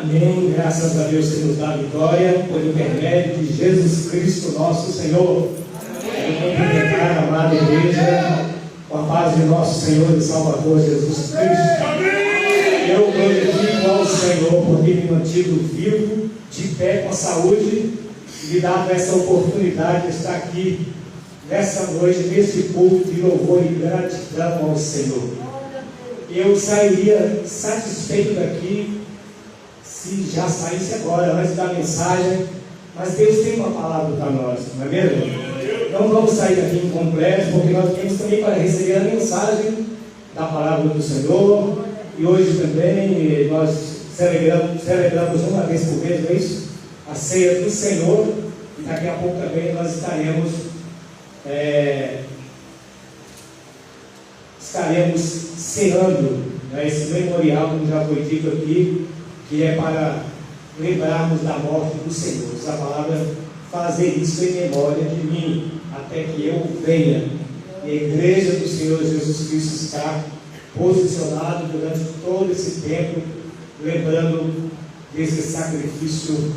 Amém. Graças a Deus que nos dá vitória por intermédio de Jesus Cristo, nosso Senhor. Eu vou cumprimentar a amada igreja com a paz de nosso Senhor e Salvador Jesus Cristo. Eu glorifico ao Senhor por ter me mantido vivo, de pé, com saúde, e me dado essa oportunidade de estar aqui nessa noite, nesse culto de louvor e gratidão ao Senhor. Eu sairia satisfeito daqui se já saísse agora, antes da mensagem, mas Deus tem uma palavra para nós, não é mesmo? Não vamos sair daqui incompletos, porque nós temos também para receber a mensagem da palavra do Senhor, e hoje também nós celebramos uma vez por mês, não é isso? A ceia do Senhor, e daqui a pouco também nós estaremos ceando, né, esse memorial, como já foi dito aqui, que é para lembrarmos da morte do Senhor. Essa palavra, fazer isso em memória de mim, até que eu venha. E a igreja do Senhor Jesus Cristo está posicionada durante todo esse tempo, lembrando desse sacrifício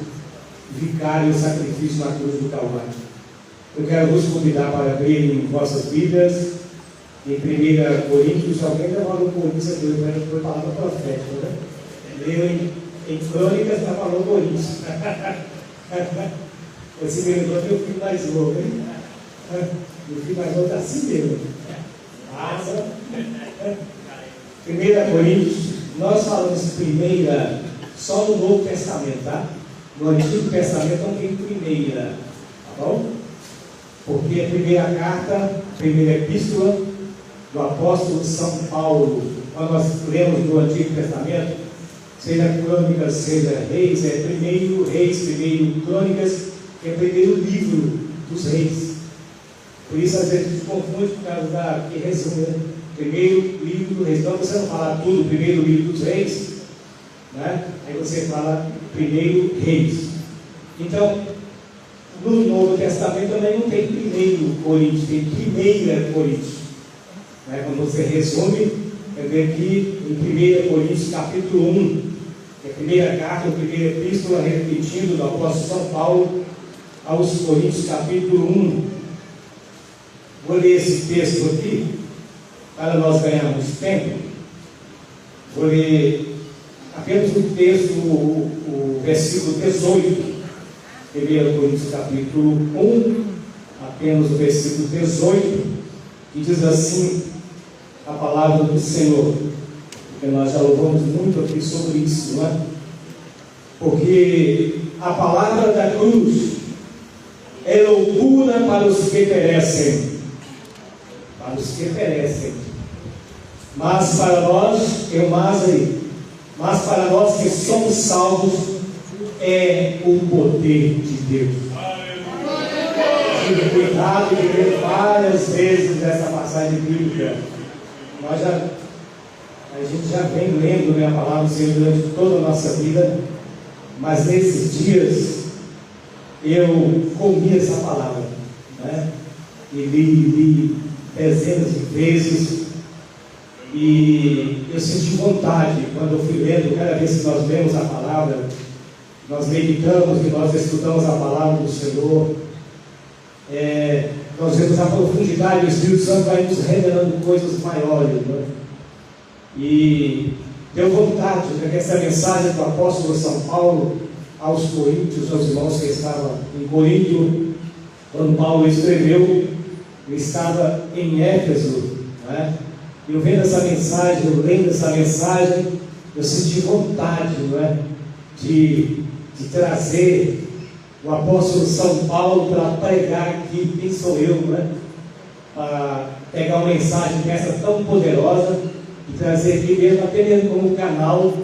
vicário, o sacrifício na cruz do Calvário. Eu quero vos convidar para abrirem vossas Bíblias em 1 Coríntios. Alguém já falou Coríntios aqui, foi palavra profética, né? Leu em Crônicas, já falou Coríntios. Esse me lembrou meu filho mais novo, hein? Meu filho mais novo está assim mesmo. Passa. 1 Coríntios, nós falamos primeira só no Novo Testamento, tá? No Antigo Testamento não tem primeira, tá bom? Porque a primeira carta, primeira epístola do apóstolo São Paulo, quando nós lemos no Antigo Testamento, seja Crônicas, seja Reis, é primeiro Reis, primeiro Crônicas, que é o primeiro livro dos reis. Por isso às vezes se confunde por causa da que resume, né? Primeiro livro dos reis. Então você não fala tudo, primeiro livro dos reis, né? Aí você fala primeiro Reis. Então, no Novo Testamento também não tem primeiro Coríntios, tem primeira Coríntios. Né? Quando você resume, é ver aqui em 1 Coríntios capítulo 1, que é a primeira carta, a primeira epístola, repetindo do apóstolo São Paulo aos Coríntios capítulo 1. Vou ler esse texto aqui, para nós ganharmos tempo. Vou ler apenas o texto, o versículo 18, 1 Coríntios capítulo 1, apenas o versículo 18, que diz assim a palavra do Senhor, porque nós já louvamos muito aqui sobre isso, não é? Porque a palavra da cruz é loucura para os que perecem, mas para nós que somos salvos é o poder de Deus. Tive cuidado de ler várias vezes essa passagem bíblica. A gente já vem lendo, né, a palavra do Senhor durante toda a nossa vida, mas nesses dias eu comi essa palavra, né? E li dezenas de vezes, e eu senti vontade, quando eu fui lendo, cada vez que nós lemos a palavra, nós meditamos e nós estudamos a palavra do Senhor, nós vemos a profundidade, o Espírito Santo vai nos revelando coisas maiores, né? E deu vontade, né, que essa mensagem do apóstolo São Paulo aos Coríntios, aos irmãos que estavam em Corinto, quando Paulo escreveu, ele estava em Éfeso, né? Eu vendo essa mensagem, eu lendo essa mensagem, eu senti vontade, não é? de trazer o apóstolo São Paulo para pregar aqui. Quem sou eu, não é? Para pegar uma mensagem dessa tão poderosa e trazer aqui mesmo, apenas como canal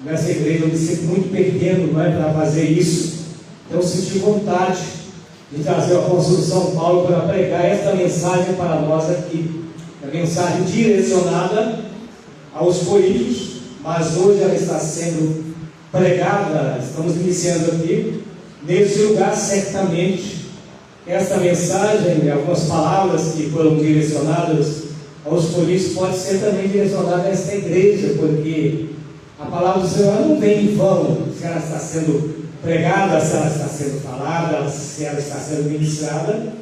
nessa igreja. Eu me sinto muito pequeno, não é, para fazer isso. Então eu senti vontade de trazer o apóstolo São Paulo para pregar esta mensagem para nós aqui. A mensagem direcionada aos coríntios, mas hoje ela está sendo pregada, estamos iniciando aqui, nesse lugar. Certamente essa mensagem, algumas palavras que foram direcionadas aos coríntios, pode ser também direcionada a esta igreja, porque A palavra do Senhor não vem em vão, se ela está sendo pregada, se ela está sendo falada, se ela está sendo ministrada,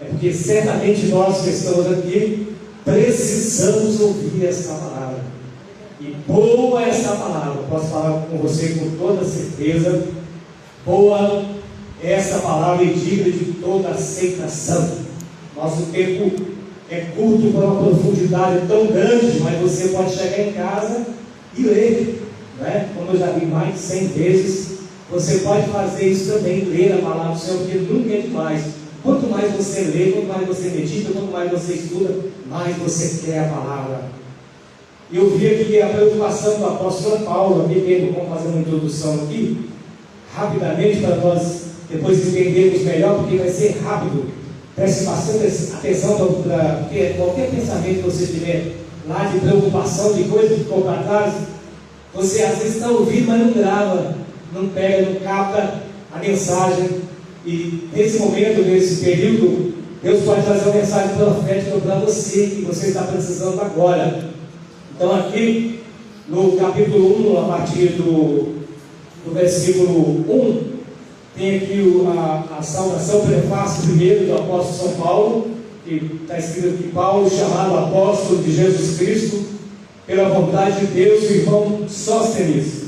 é porque certamente nós que estamos aqui precisamos ouvir essa palavra. E boa é essa palavra, posso falar com você com toda certeza, boa é essa palavra e digna de toda aceitação. Nosso tempo é curto para uma profundidade tão grande, mas você pode chegar em casa e ler, né? Como eu já vi mais de 100 vezes, você pode fazer isso também, ler a palavra do Senhor, porque nunca é demais. Quanto mais você lê, quanto mais você medita, quanto mais você estuda, mais você quer a palavra. E eu vi aqui a preocupação do apóstolo Paulo, aqui mesmo, vamos fazer uma introdução aqui, rapidamente, para nós depois entendermos melhor, porque vai ser rápido. Preste bastante atenção, porque qualquer pensamento que você tiver lá de preocupação, de coisa que ficou para trás, você às vezes está ouvindo, mas não grava, não pega, não capta a mensagem. E nesse momento, nesse período, Deus pode trazer uma mensagem profética para você, que você está precisando agora. Então aqui, no capítulo 1, a partir do versículo 1, tem aqui a saudação, prefácio primeiro do apóstolo São Paulo, que está escrito aqui: Paulo, chamado apóstolo de Jesus Cristo, pela vontade de Deus, o irmão Sóstenes,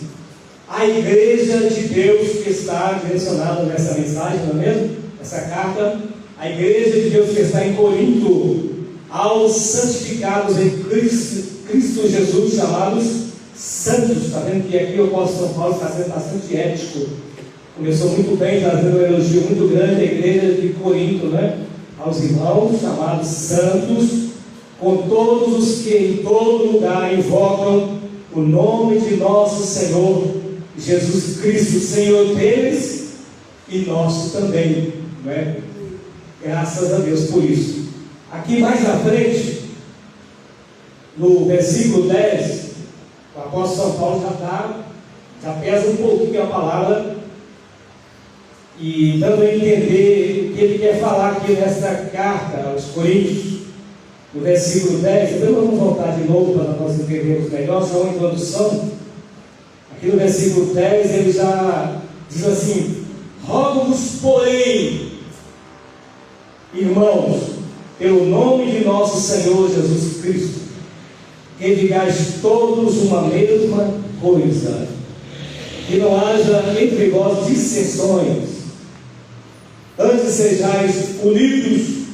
a igreja de Deus que está direcionada nessa mensagem, não é mesmo? Essa carta, a igreja de Deus que está em Corinto, aos santificados em Cristo Jesus, chamados santos. Está vendo que aqui o apóstolo São Paulo está sendo bastante ético. Começou muito bem, trazendo um elogio muito grande à igreja de Corinto, né? Aos irmãos chamados santos, com todos os que em todo lugar invocam o nome de nosso Senhor Jesus Cristo, Senhor deles e nosso também, não é? Graças a Deus por isso. Aqui mais à frente, no versículo 10, o apóstolo São Paulo já pesa um pouquinho a palavra e dando a entender o que ele quer falar aqui nesta carta aos Coríntios, no versículo 10. Então vamos voltar de novo para nós entendermos melhor, só uma introdução. Aqui no versículo 10 ele já diz assim: rogo-vos, porém, irmãos, pelo nome de nosso Senhor Jesus Cristo, que digais todos uma mesma coisa, que não haja entre vós dissensões, antes sejais unidos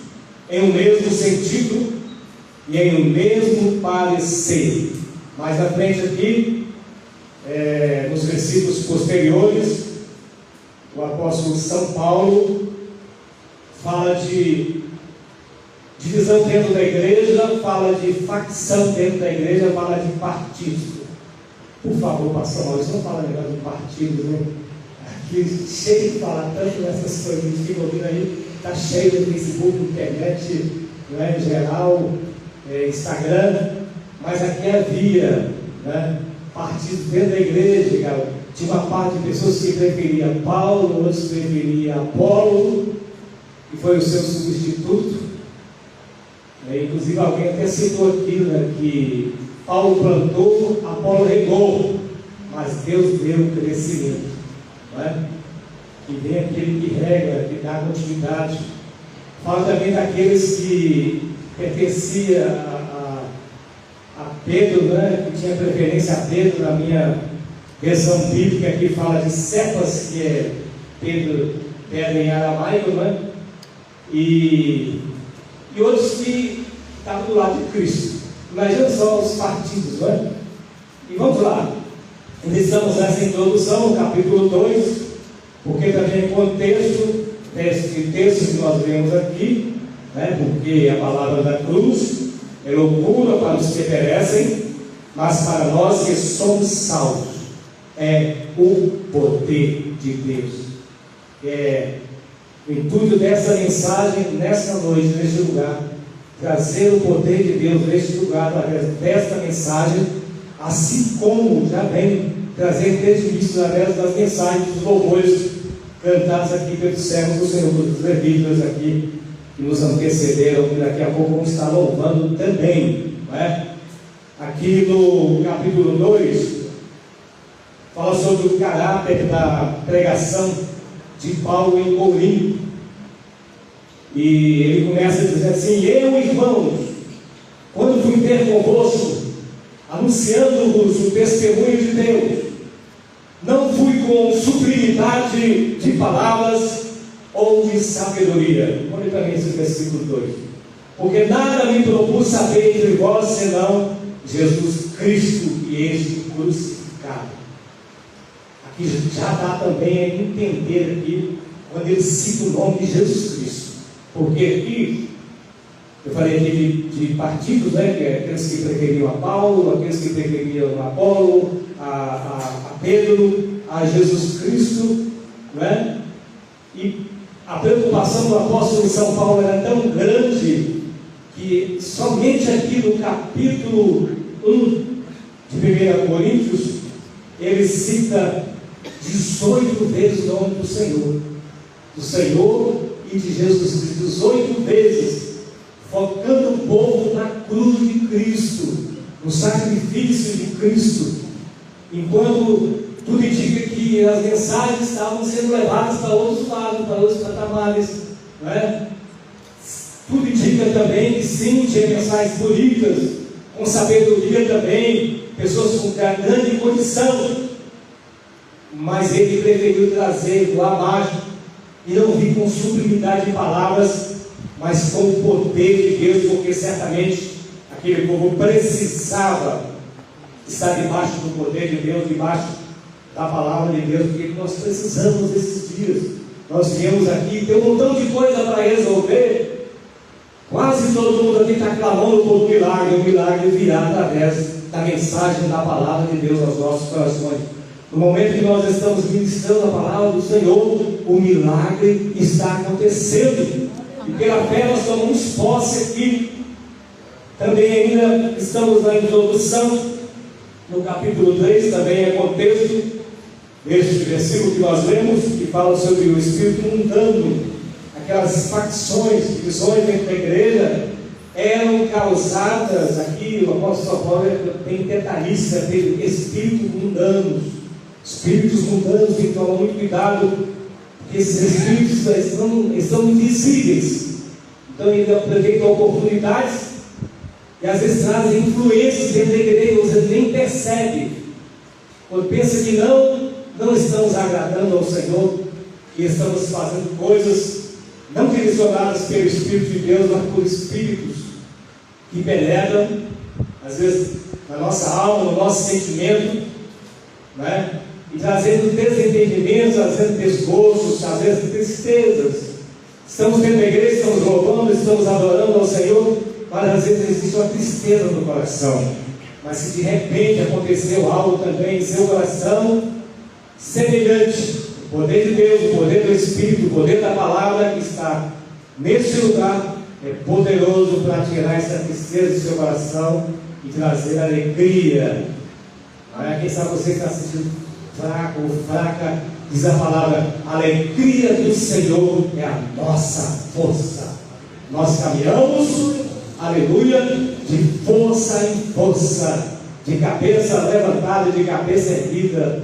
em um mesmo sentido e em um mesmo parecer. Mais à frente aqui, nos versículos posteriores, o apóstolo São Paulo fala de divisão dentro da igreja, fala de facção dentro da igreja, fala de partido. Por favor, pastor Maurício, não fala negócio de partido, né? Aqui cheio de falar tanto dessas coisas que ficam ouvindo aí, está cheio de Facebook, internet, né, em geral, Instagram, mas aqui havia, né, partido dentro da igreja, cara. Tinha uma parte de pessoas que preferia Paulo, outros preferia Apolo, que foi o seu substituto. Inclusive alguém até citou aqui, né, que Paulo plantou, Apolo regou, mas Deus deu o crescimento, não é? E vem aquele que rega, que dá continuidade. Fala também daqueles que pertencia a Pedro, né, que tinha preferência a Pedro. Na minha versão bíblica aqui fala de Cefas, que é Pedro, pedra em aramaico, né? E outros que estavam do lado de Cristo. Imagina só os partidos, não é? E vamos lá, iniciamos essa introdução no capítulo 2, porque também o contexto desse texto que nós vemos aqui, né? Porque a palavra da cruz é loucura para os que perecem, mas para nós que somos salvos é o poder de Deus. O intuito dessa mensagem nessa noite, neste lugar, trazer o poder de Deus neste lugar através desta mensagem, assim como já vem trazendo desde o início através das mensagens, dos louvores cantados aqui pelos servos do Senhor, dos levíticos aqui que nos antecederam, que daqui a pouco vamos estar louvando também, não é? Aqui no capítulo 2, fala sobre o caráter da pregação de Paulo em Corinto. E ele começa a dizer assim: eu, irmãos, quando fui ter convosco, anunciando-vos o testemunho de Deus, não fui com sublimidade de palavras ou de sabedoria. Olha para mim esse versículo 2. Porque nada me propus saber entre vós, senão Jesus Cristo e este crucificado. Aqui já dá também a entender aqui, quando ele cita o nome de Jesus Cristo. Porque aqui, eu falei aqui de partidos, né? Que é aqueles que preferiam a Paulo, aqueles que preferiam a Apolo, a Pedro, a Jesus Cristo, né? E a preocupação do apóstolo São Paulo era tão grande que somente aqui no capítulo 1 de 1 Coríntios ele cita 18 vezes o nome do Senhor e de Jesus Cristo, 18 vezes, focando o povo na cruz de Cristo, no sacrifício de Cristo, enquanto tudo indica que as mensagens estavam sendo levadas para outros lados, para outros patamares, não é? Tudo indica também que sim, tinha mensagens bonitas, com sabedoria também, pessoas com grande condição, mas ele preferiu trazer lá abaixo e não vir com sublimidade de palavras, mas com o poder de Deus, porque certamente aquele povo precisava estar debaixo do poder de Deus, debaixo da palavra de Deus, porque nós precisamos desses dias. Nós viemos aqui, tem um montão de coisa para resolver. Quase todo mundo aqui está clamando por um milagre. O milagre virá através da mensagem da palavra de Deus aos nossos corações. No momento que nós estamos ministrando a palavra do Senhor, o milagre está acontecendo. E pela fé nós tomamos posse aqui. Também ainda estamos na introdução, no capítulo 3, também é contexto deste versículo que nós lemos, que fala sobre o espírito mundano. Aquelas facções, divisões dentro da igreja eram causadas, aqui o apóstolo Paulo tem detalhista, tem espíritos mundanos. Espíritos mundanos, tem que tomar muito cuidado, porque esses espíritos estão invisíveis. Então ele aproveita oportunidades e às vezes trazem influências dentro da igreja, você nem percebe. Quando pensa que não estamos agradando ao Senhor, que estamos fazendo coisas não direcionadas pelo Espírito de Deus, mas por espíritos que penetram, às vezes, na nossa alma, no nosso sentimento, né? E trazendo desentendimentos, trazendo desgostos, às vezes tristezas. Estamos dentro da igreja, estamos louvando, estamos adorando ao Senhor, mas às vezes existe uma tristeza no coração. Mas se de repente aconteceu algo também em seu coração, semelhante, o poder de Deus, o poder do Espírito, o poder da palavra que está neste lugar, é poderoso para tirar essa tristeza do seu coração e trazer alegria. Quem sabe você está se sentindo fraco ou fraca, diz a palavra: a alegria do Senhor é a nossa força. Nós caminhamos, aleluia, de força em força, de cabeça levantada, de cabeça erguida,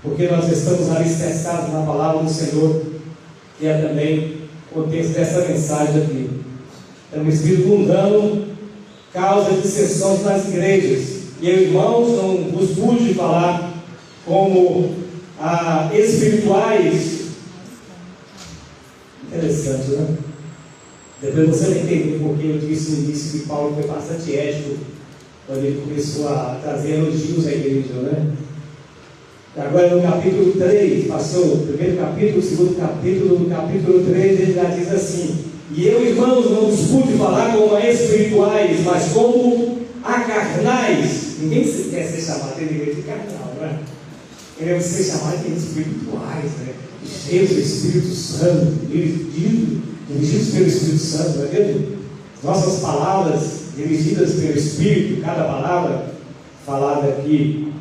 porque nós estamos alicerçados na palavra do Senhor, que é também o texto dessa mensagem aqui. Então, o espírito mundano causa dissensões nas igrejas. E eu, irmãos, não vos pude falar como espirituais. Interessante, né? Depois você vai entender porque eu disse no início que Paulo foi bastante ético quando ele começou a trazer elogios à igreja, né? Agora no capítulo 3, passou o primeiro capítulo, o segundo capítulo, no capítulo 3 ele já diz assim: e eu, irmãos, não vos pude falar como a espirituais, mas como a carnais. Ninguém quer ser chamado de carnal, não é? Queremos ser chamados de espirituais, né? Cheios do Espírito Santo, dirigidos pelo Espírito Santo, não é mesmo? Nossas palavras dirigidas pelo Espírito, cada palavra falada aqui.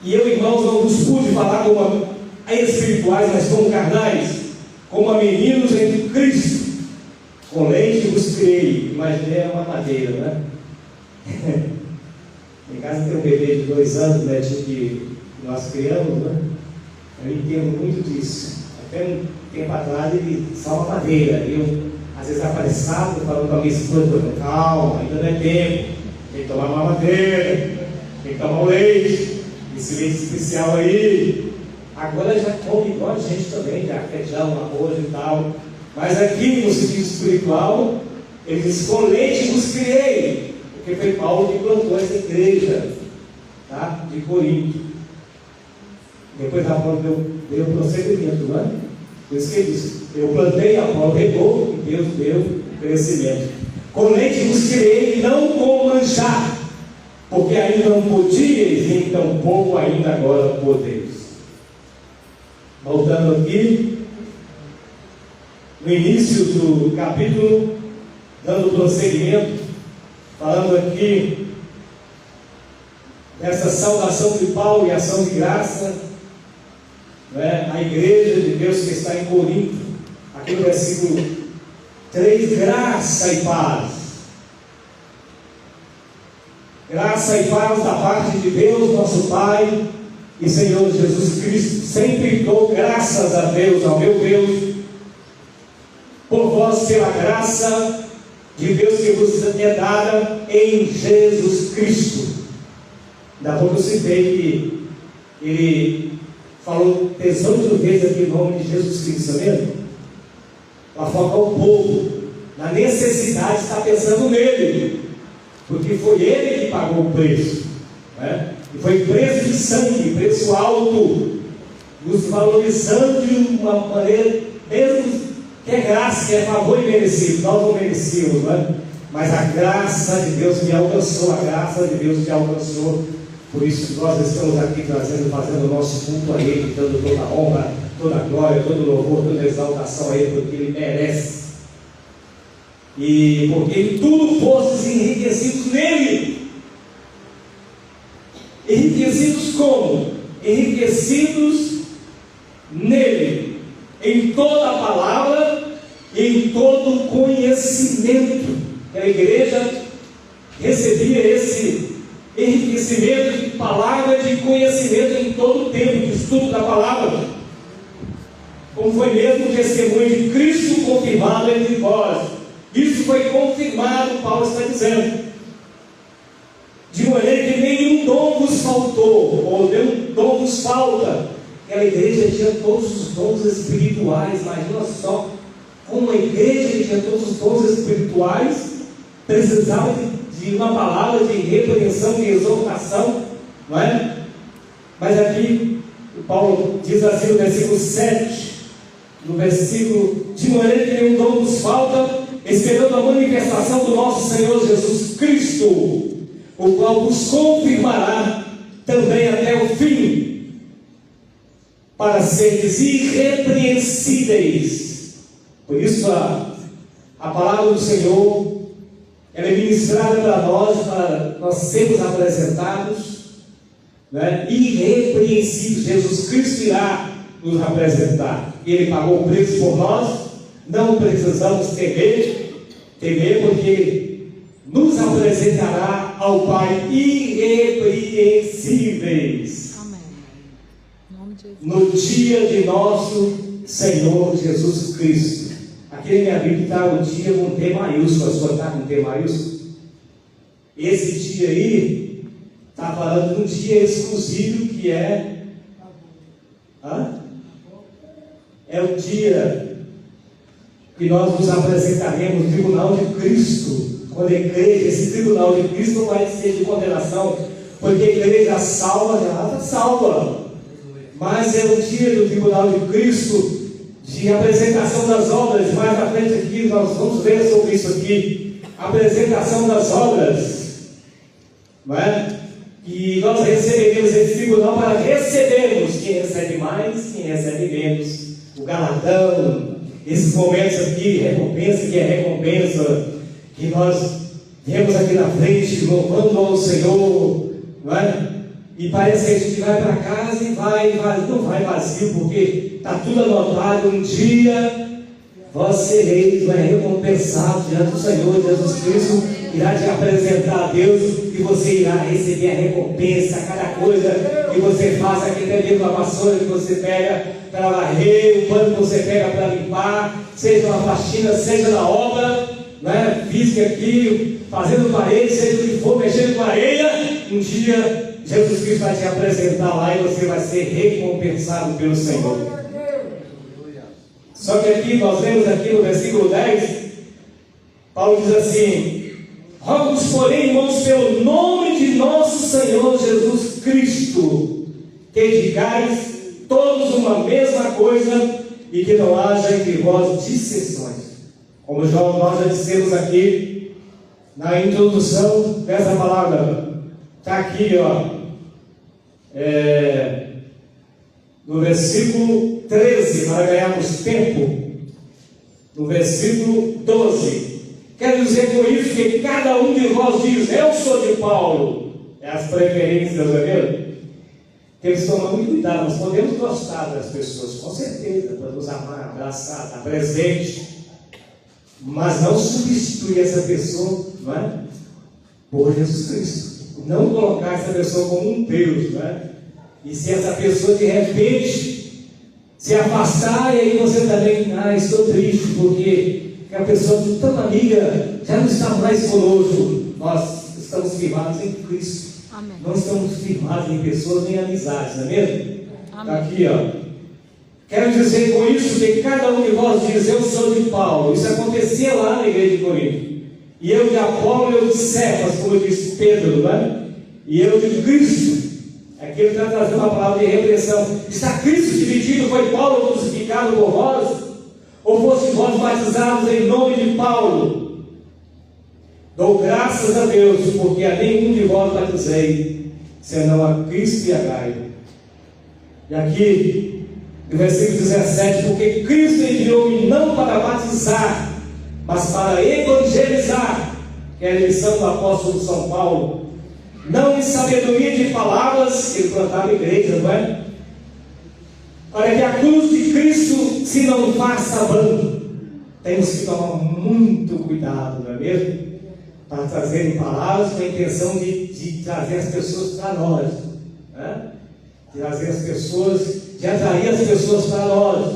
E eu, irmãos, não vos pude falar como a espirituais, mas como carnais, como a meninos em Cristo. Com leite vos criei. Imaginei uma madeira, né? Em casa tem um bebê de 2 anos, né, que nós criamos, né? Eu entendo muito disso. Até um tempo atrás ele só uma madeira. Eu, às vezes, apressado, falando com a minha esposa, calma, ainda não é tempo. Tem que tomar uma madeira, tem que tomar um leite, esse leite especial aí. Agora já come igual a gente também, já feijão, arroz e tal. Mas aqui, no sentido espiritual, ele diz: com leite vos criei. Porque foi Paulo que plantou essa igreja, tá? De Corinto. Depois Apolo deu prosseguimento, não é? Por isso que ele disse: eu plantei, Apolo regou, e Deus deu crescimento. Com leite vos criei, não com manjar, porque ainda não podíeis, nem tampouco ainda agora podeis. Voltando aqui, no início do capítulo, dando prosseguimento, falando aqui dessa saudação de Paulo e ação de graça, né, a igreja de Deus que está em Corinto, aqui no versículo 3, graça e paz. Graça e paz da parte de Deus, nosso Pai e Senhor Jesus Cristo. Sempre dou graças a Deus, ao meu Deus, por vós, pela graça de Deus que vos é dada em Jesus Cristo. Da pouco eu citei que ele falou tesouro vezes aqui em nome de Jesus Cristo, está vendo? Para focar o povo na necessidade de estar pensando nele, porque foi ele que pagou o preço, né? E foi preço de sangue, preço alto, nos valorizando de uma maneira, mesmo que é graça, que é favor imerecido. Nós não merecíamos, né? Mas a graça de Deus me alcançou, a graça de Deus te alcançou. Por isso nós estamos aqui fazendo o nosso culto a Ele, dando toda a honra, toda a glória, todo o louvor, toda a exaltação a Ele, porque Ele merece. E porque em tudo fostes enriquecidos nele. Enriquecidos como? Enriquecidos nele, em toda a palavra e em todo o conhecimento. A igreja recebia esse enriquecimento de palavra, de conhecimento em todo o tempo, de estudo da palavra, como foi mesmo o testemunho de Cristo confirmado entre vós. Isso foi confirmado, Paulo está dizendo, de maneira que nenhum dom vos faltou, ou nenhum dom vos falta. Aquela igreja tinha todos os dons espirituais. Imagina só, como a igreja tinha todos os dons espirituais, precisava de uma palavra de repreensão, de exortação, não é? Mas aqui, Paulo diz assim no versículo 7, no versículo: de maneira que nenhum dom vos falta, esperando a manifestação do nosso Senhor Jesus Cristo, o qual vos confirmará também até o fim, para seres irrepreensíveis. Por isso a palavra do Senhor, ela é ministrada para nós sermos apresentados, né, irrepreensíveis. Jesus Cristo irá nos apresentar. Ele pagou o preço por nós. Não precisamos temer, porque nos apresentará ao Pai irrepreensíveis. Amém. Em nome de Jesus. No dia de nosso Senhor Jesus Cristo. Aqui na minha Bíblia está o dia com T maiúsculo. A sua está com T maiúsculo? Esse dia aí está falando de um dia exclusivo que é... É o dia que nós nos apresentaremos no tribunal de Cristo. Quando a igreja, esse tribunal de Cristo não vai ser de condenação, porque a igreja salva, já está salva. Mas é o dia do tribunal de Cristo, de apresentação das obras. Mais à frente aqui, nós vamos ver sobre isso aqui. Apresentação das obras, não é? E nós receberemos esse tribunal para recebermos quem recebe mais, quem recebe menos, o galardão, esses momentos aqui, recompensa que é recompensa, que nós viemos aqui na frente louvando ao Senhor, não é? E parece que a gente vai para casa e não vai vazio, porque está tudo anotado. Um dia vós sereis recompensados diante do Senhor Jesus Cristo irá te apresentar a Deus e você irá receber a recompensa, cada coisa que você faça, aqui até mesmo a vassoura que você pega para varrer, o pano que você pega para limpar, seja na faxina, seja na obra, né, física aqui, fazendo parede, seja o que for, mexendo com areia, um dia Jesus Cristo vai te apresentar lá e você vai ser recompensado pelo Senhor. Só que aqui, nós lemos aqui no versículo 10, Paulo diz assim: rogo-vos, porém, irmãos, pelo nome de nosso Senhor Jesus Cristo, que digais todos uma mesma coisa e que não haja entre vós dissensões. Como nós já dissemos aqui na introdução dessa palavra, está aqui, ó, no versículo 13, para ganharmos tempo, no versículo 12, quer dizer com isso que cada um de vós diz: eu sou de Paulo. É as preferências, não é mesmo? Temos que tomar muito cuidado. Nós podemos gostar das pessoas, com certeza, podemos amar, abraçar, dar presente, mas não substituir essa pessoa, não é, por Jesus Cristo. Não colocar essa pessoa como um Deus, não é? E se essa pessoa de repente se afastar, e aí você também, estou triste, porque a pessoa tão amiga já não está mais conosco. Nós estamos firmados em Cristo. Amém. Não estamos firmados em pessoas nem amizades, não é mesmo? Está aqui, ó. Quero dizer com isso que cada um de vós diz: eu sou de Paulo. Isso acontecia lá na igreja de Corinto. E eu de Apolo, eu de Cefas, como disse Pedro, não é? E eu de Cristo. Aqui ele está trazendo uma palavra de repreensão. Está Cristo dividido? Foi Paulo crucificado por vós? Ou fosse vós batizados em nome de Paulo? Dou graças a Deus, porque a nenhum de vós batizei, senão a Cristo e a Gaio. E aqui, no versículo 17, porque Cristo enviou-me não para batizar, mas para evangelizar, que é a missão do apóstolo São Paulo, não em sabedoria de palavras, ele plantava igreja, não é? Para que a cruz de Cristo se não faça vã. Temos que tomar muito cuidado, não é mesmo? Para trazerem palavras com a intenção de trazer as pessoas para nós, né? De trazer as pessoas, de atrair as pessoas para nós.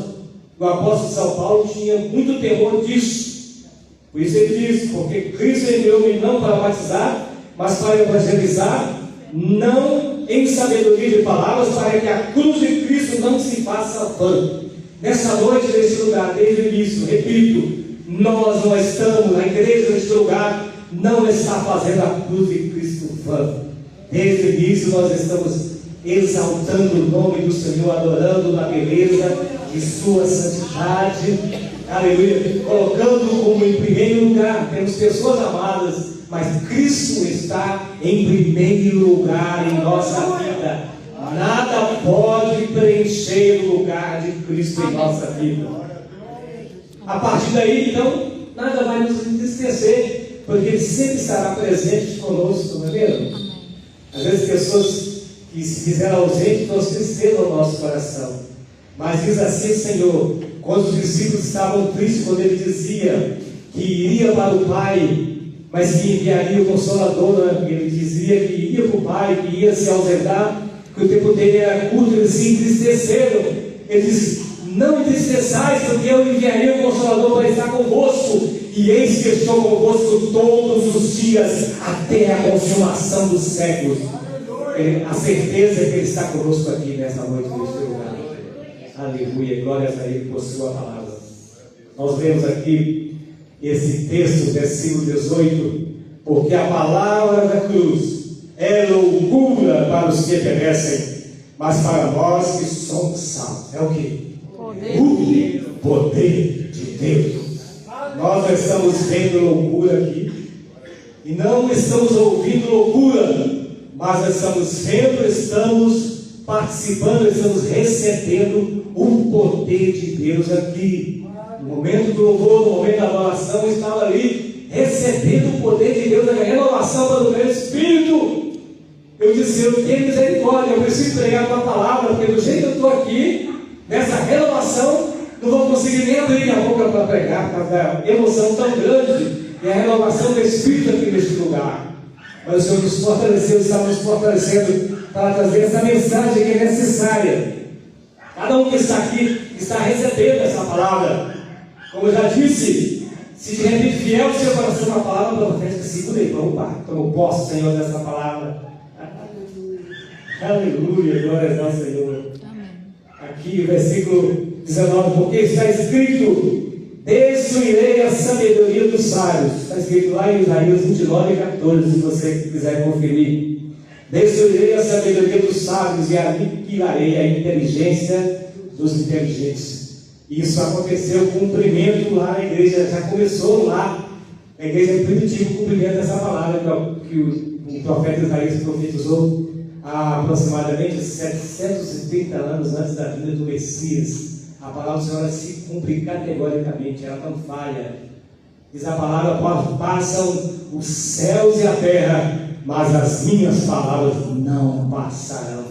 O apóstolo São Paulo tinha muito temor disso. Por isso ele diz: porque Cristo enviou-me não para batizar, mas para evangelizar, não em sabedoria de palavras, para que a cruz de Cristo não se faça vã. Nessa noite, nesse lugar, desde o início, repito, nós não estamos, a igreja neste lugar não está fazendo a cruz de Cristo vã. Desde o início nós estamos exaltando o nome do Senhor, adorando na beleza de sua santidade, aleluia, colocando como em primeiro lugar. Temos pessoas amadas, mas Cristo está em primeiro lugar em nossa vida. Nada pode preencher o lugar de Cristo em nossa vida. A partir daí, então, nada vai nos entristecer, porque Ele sempre estará presente conosco, não é mesmo? Às vezes pessoas que se fizeram ausentes trouxeram tristeza ao nosso coração. Mas diz assim o Senhor, quando os discípulos estavam tristes, quando Ele dizia que iria para o Pai, mas que enviaria o Consolador, ele dizia que iria para o Pai, que ia se ausentar, que o tempo dele era curto, eles se entristeceram. Ele disse: não entristeçais, porque eu enviaria o Consolador para estar convosco, e eis que estou convosco todos os dias, até a consumação dos séculos. A certeza é que Ele está conosco aqui nessa noite, neste lugar. Aleluia, glórias a Ele por sua palavra. Nós vemos aqui esse texto, versículo 18: porque a palavra da cruz é loucura para os que perecem, mas para nós que somos salvos, é o que? O poder de Deus. Nós estamos vendo loucura aqui, e não estamos ouvindo loucura, mas estamos vendo, estamos participando, estamos recebendo o poder de Deus aqui. No momento do louvor, no momento da adoração, eu estava ali recebendo o poder de Deus, a renovação pelo meu espírito. Eu disse: eu tenho misericórdia, eu preciso pregar a tua palavra, porque do jeito que eu estou aqui, nessa renovação, não vou conseguir nem abrir a boca para pregar, por causa da emoção tão grande e a renovação do Espírito aqui neste lugar. Mas o Senhor nos fortaleceu, está nos fortalecendo para trazer essa mensagem que é necessária. Cada um que está aqui está recebendo essa palavra. Como eu já disse, se de repente vier o seu coração uma palavra profética, segura aí, opa, tomo posse, Senhor, dessa palavra. Aleluia, glórias ao Senhor. Amém. Aqui, versículo 19, porque está escrito: destruirei a sabedoria dos sábios. Está escrito lá em Isaías 29:14, se você quiser conferir. Destruirei a sabedoria dos sábios e aniquilarei a inteligência dos inteligentes. Isso aconteceu, o cumprimento lá na igreja, já começou lá, na igreja primitiva, o cumprimento dessa palavra que o profeta Isaías profetizou há aproximadamente 730 anos antes da vinda do Messias. A palavra do Senhor se cumpre categoricamente, ela não falha. Diz a palavra: passam os céus e a terra, mas as minhas palavras não passarão.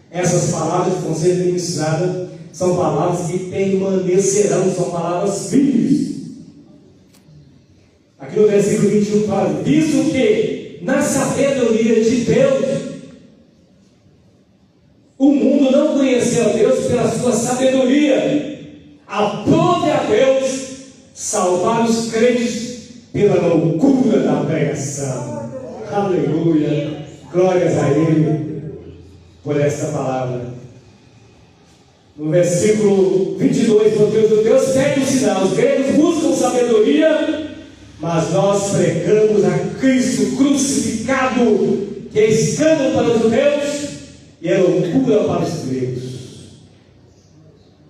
Essas palavras que vão ser ministradas são palavras que permanecerão, são palavras firmes. Aqui no versículo 21 fala: visto que na sabedoria de Deus o mundo não conheceu a Deus pela sua sabedoria, aprove a Deus salvar os crentes pela loucura da pregação. Aleluia, glórias a Ele por esta palavra. No versículo 22, porque os judeus pedem sinal, os gregos buscam sabedoria, mas nós pregamos a Cristo crucificado, que é escândalo para os judeus e é loucura para os gregos.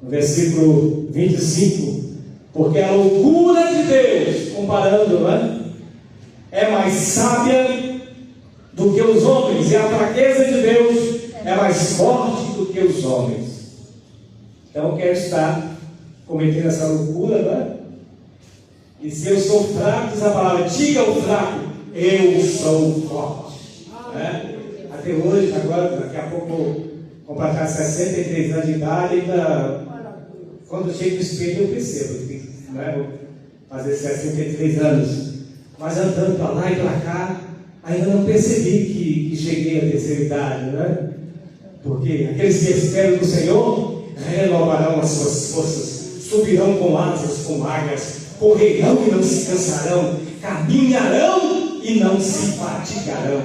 No versículo 25, porque a loucura de Deus, comparando, é mais sábia do que os homens, e a fraqueza de Deus é mais forte do que os homens. Então eu quero estar cometendo essa loucura, E se eu sou fraco, diz a palavra, diga ao fraco, eu sou forte. Até hoje, agora, daqui a pouco, completar 63 anos de idade, ainda, quando eu chego no espelho, eu percebo, vou fazer 63 anos. Mas andando para lá e para cá, ainda não percebi que cheguei à terceira idade, Porque aqueles que esperam no Senhor renovarão as suas forças, subirão com asas como águias, correrão e não se cansarão, caminharão e não se fatigarão.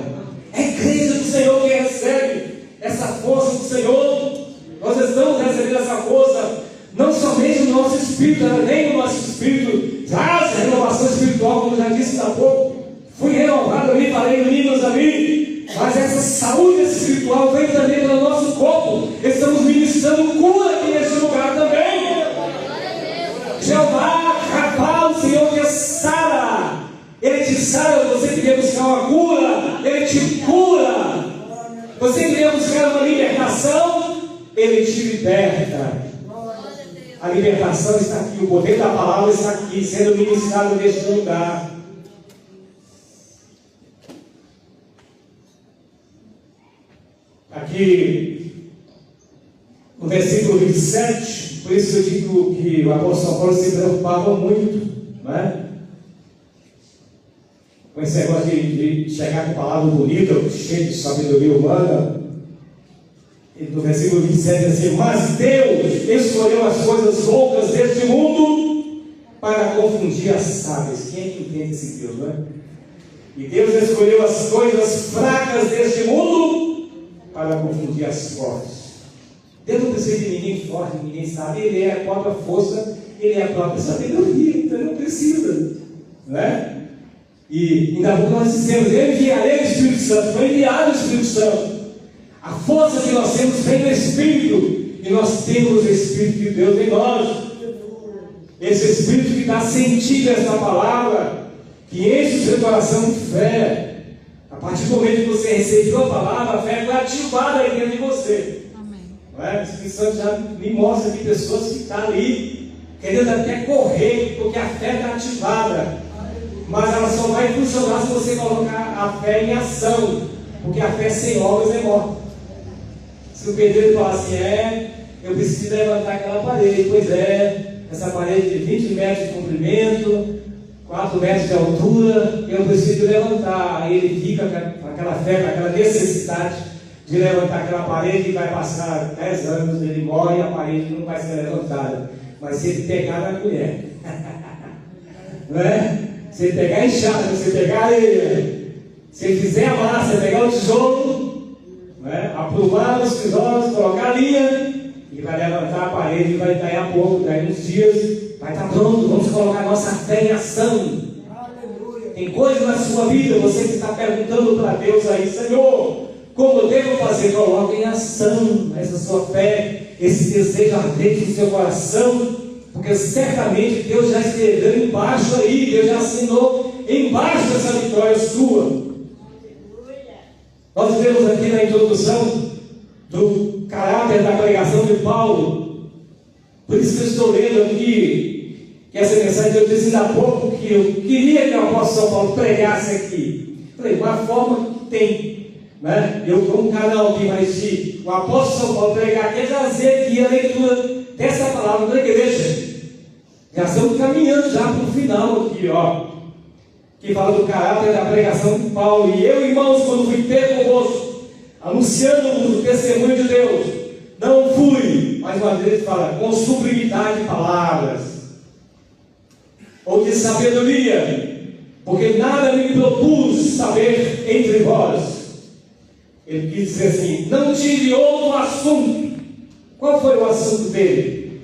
É a igreja do Senhor que recebe essa força do Senhor. Nós estamos recebendo essa força, não somente no nosso espírito, nem no nosso espírito, traz a renovação espiritual, como já disse há pouco. Fui renovado ali, falei em línguas ali, mas essa saúde espiritual vem também pelo nosso corpo. Estamos ministrando cura aqui neste lugar também. Jeová, Rapá, o Senhor que sara. Ele te sara. Você queria buscar uma cura, Ele te cura. Você queria buscar uma libertação, Ele te liberta. A libertação está aqui, o poder da palavra está aqui, sendo ministrado neste lugar. Aqui, no versículo 27, por isso eu digo que o apóstolo Paulo se preocupava muito, com esse negócio de chegar com palavra bonita, cheia de sabedoria humana. E no versículo 27 diz assim: mas Deus escolheu as coisas loucas deste mundo para confundir as sábias. Quem é que entende esse Deus, E Deus escolheu as coisas fracas deste mundo para confundir as fortes. Deus não precisa de ninguém forte, ninguém sabe. Ele é a própria força, Ele é a própria sabedoria, então Ele não precisa, E ainda pouco nós dissemos: eu enviarei o Espírito Santo. Foi enviado o Espírito Santo. A força que nós temos vem do Espírito, e nós temos o Espírito de Deus em nós. Esse Espírito que dá sentido a esta palavra, que enche o seu coração de fé. A partir do momento que você recebeu a palavra, a fé foi ativada aí dentro de você. Amém. O Espírito Santo já me mostra de pessoas que estão ali, querendo até correr, porque a fé está ativada. Mas ela só vai funcionar se você colocar a fé em ação, porque a fé sem obras é morta. Se o pedreiro falar assim, eu preciso levantar aquela parede, pois essa parede de 20 metros de comprimento, 4 metros de altura, eu preciso levantar. Aí ele fica com aquela fé, com aquela necessidade de levantar aquela parede e vai passar 10 anos, ele morre e a parede não vai ser levantada. Mas se ele pegar na colher, não é? Se ele pegar a enxada, se ele pegar a areia, se ele fizer a massa, pegar o tijolo, não é? Aprumar os tijolos, colocar a linha, e vai levantar a parede e vai daí a pouco, daí uns dias, vai estar pronto. Vamos colocar nossa fé em ação. Tem coisa na sua vida, você que está perguntando para Deus aí, Senhor, como eu devo fazer? Coloque em ação essa sua fé, esse desejo ardente no seu coração, porque certamente Deus já escreveu embaixo aí, Deus já assinou embaixo dessa vitória sua. Nós vemos aqui na introdução do caráter da pregação de Paulo. Por isso que eu estou lendo aqui, que essa mensagem eu disse ainda há pouco que eu queria que o apóstolo São Paulo pregasse aqui. Falei, uma forma que tem, né? Eu com um canal aqui, mas se o apóstolo São Paulo pregar aqui, é trazer aqui a leitura dessa palavra da igreja. Já estamos caminhando já para o final aqui, ó, que fala do caráter da pregação de Paulo. E eu, irmãos, quando fui ter convosco, anunciando-vos o testemunho de Deus, não fui, mais uma vez fala, com sublimidade de palavras, ou de sabedoria, porque nada me propus saber entre vós. Ele quis dizer assim, não tive outro assunto. Qual foi o assunto dele?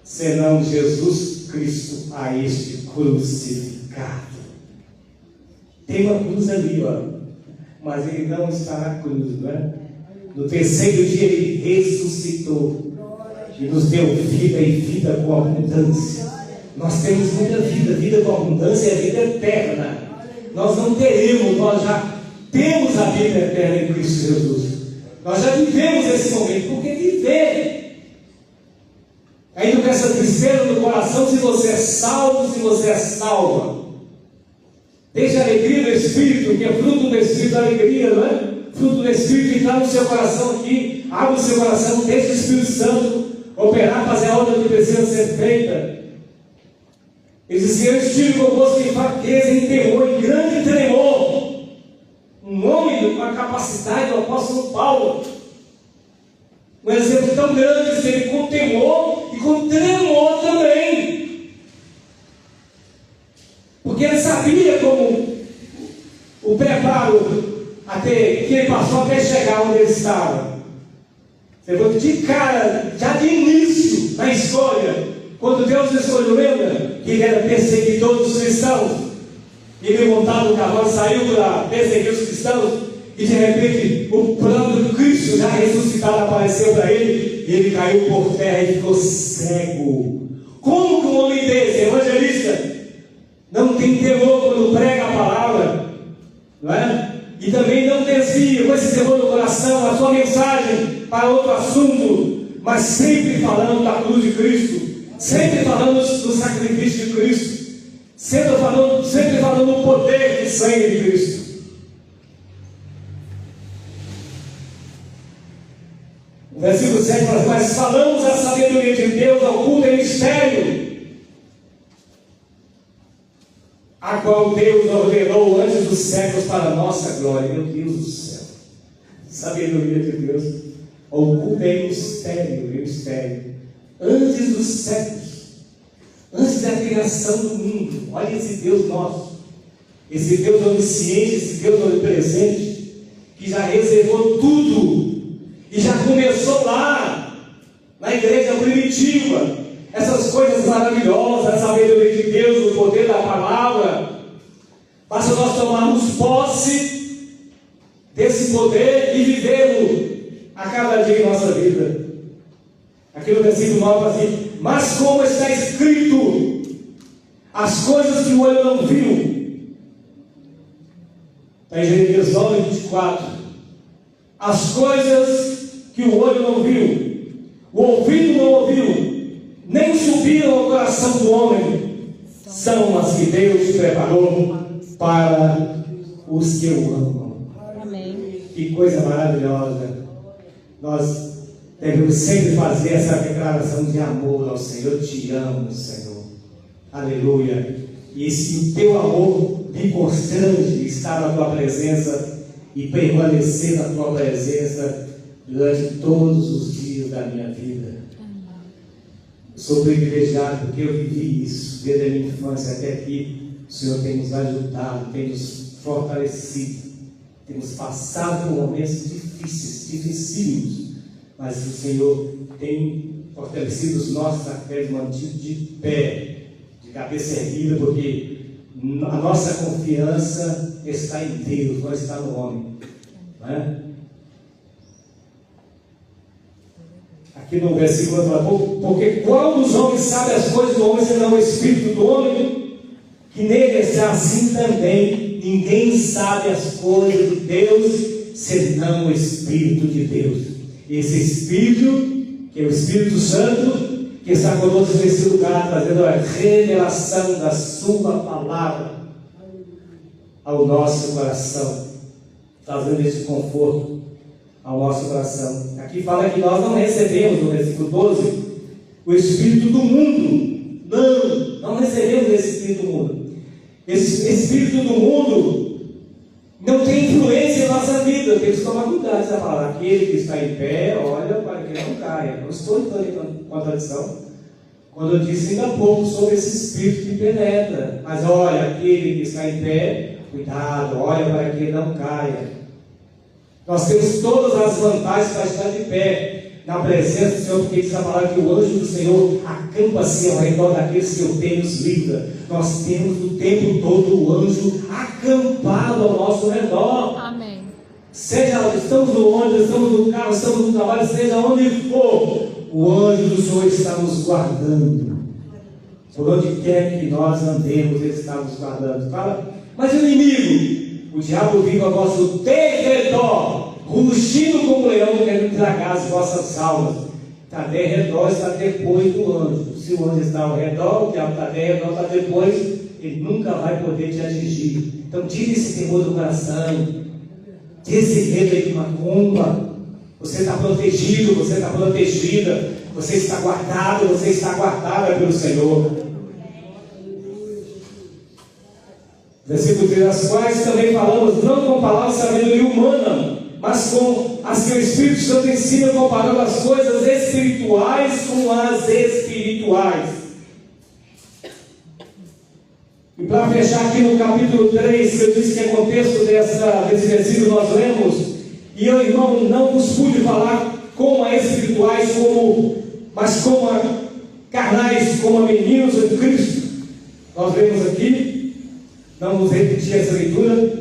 Senão Jesus Cristo a este crucificado. Tem uma cruz ali, ó, mas ele não está na cruz, não é? No terceiro dia ele ressuscitou e nos deu vida e vida com abundância. Nós temos muita vida, vida com abundância é vida eterna. Nós não teremos, nós já temos a vida eterna em Cristo Jesus. Nós já vivemos esse momento, porque viver ainda com essa tristeza no coração, se você é salvo, se você é salva. Deixa a alegria do Espírito, que é fruto do Espírito, a alegria, não é? Fruto do Espírito entrar no seu coração aqui, abre o seu coração, deixa o Espírito Santo operar, fazer a obra que precisa ser feita. Ele diz que eu estive convosco em fraqueza, em terror, em grande tremor. Um homem com a capacidade do apóstolo Paulo, um exemplo tão grande, se ele com temor e com tremor também, porque ele sabia como o preparo que ele passou até chegar onde ele estava. Você foi de cara, já de início na escolha, quando Deus escolheu, lembra que ele era perseguidor dos cristãos, ele montado no cavalo saiu para perseguir os cristãos, e de repente o próprio Cristo já ressuscitado apareceu para ele, e ele caiu por terra e ficou cego. Como que um homem desse, evangelista, não tem temor quando prega a palavra, não é? E também não desvia com esse temor no coração a sua mensagem para outro assunto, mas sempre falando da cruz de Cristo, sempre falando do sacrifício de Cristo, sempre falando do poder do sangue de Cristo. O versículo 7 fala: mas falamos a sabedoria de Deus oculta em mistério, a qual Deus ordenou antes dos séculos para a nossa glória. Meu Deus do céu, sabedoria de Deus oculta em mistério, antes dos séculos, antes da criação do mundo. Olha esse Deus nosso, esse Deus onisciente, esse Deus onipresente, que já reservou tudo, e já começou lá, na igreja primitiva, essas coisas maravilhosas, a sabedoria de Deus, o poder da palavra. Basta nós tomarmos posse desse poder e vivê-lo a cada dia em nossa vida. Aqui no versículo 9 fala assim: mas como está escrito, as coisas que o olho não viu. Está em Jeremias 9:24. As coisas que o olho não viu, o ouvido não ouviu, nem subiram ao coração do homem, são as que Deus preparou para os que o amam. Amém. Que coisa maravilhosa. Nós devemos sempre fazer essa declaração de amor ao Senhor. Eu te amo, Senhor. Aleluia. E se o teu amor me constrange estar na tua presença e permanecer na tua presença durante todos os dias da minha vida. Sou privilegiado porque eu vivi isso desde a minha infância até aqui. O Senhor tem nos ajudado, tem nos fortalecido, temos passado por momentos difíceis, dificílimos, mas o Senhor tem fortalecido os nossos atletas, mantido de pé, de cabeça erguida, porque a nossa confiança está em Deus, não está no homem, não é? Aqui no versículo fala, porque qual dos homens sabe as coisas do homem senão o Espírito do homem? Que nele está assim também. Ninguém sabe as coisas de Deus senão o Espírito de Deus. Esse Espírito, que é o Espírito Santo, que está conosco nesse lugar, trazendo a revelação da sua palavra ao nosso coração, trazendo esse conforto ao nosso coração. Aqui fala que nós não recebemos, no versículo 12, o Espírito do mundo. Não recebemos esse Espírito do mundo. Esse Espírito do mundo não tem influência em nossa vida. Temos que tomar cuidado essa palavra. Aquele que está em pé, olha para que não caia. Não estou entrando em contradição quando eu disse ainda há pouco sobre esse Espírito que penetra. Mas olha, aquele que está em pé, cuidado, olha para que não caia. Nós temos todas as vantagens para estar de pé na presença do Senhor, porque diz a palavra que o anjo do Senhor acampa-se ao redor daqueles que o Deus nos livra. Nós temos o tempo todo o anjo acampado ao nosso redor. Amém. Seja estamos no ônibus, estamos no carro, estamos no trabalho, seja onde for, o anjo do Senhor está nos guardando. Por onde quer que nós andemos, Ele está nos guardando. Fala, mas o inimigo, o diabo vive ao nosso derredor, rugindo como leão, querendo tragar as vossas almas. Está derredor, está depois do anjo. Se o anjo está ao redor, o diabo está derredor, está depois, ele nunca vai poder te atingir. Então tire esse temor do coração, tire esse medo aí de macumba. Você está protegido, você está protegida, você está guardado, você está guardada pelo Senhor. Versículo 3, as quais também falamos, não com palavras de sabedoria humana, mas com as que o Espírito Santo ensina, comparando as coisas espirituais com as espirituais. E para fechar aqui no capítulo 3, que eu disse que é contexto desse versículo, nós lemos, e eu, irmão, não vos pude falar como a espirituais, mas como a carnais, como a meninos de Cristo. Nós lemos aqui. Não vamos repetir essa leitura.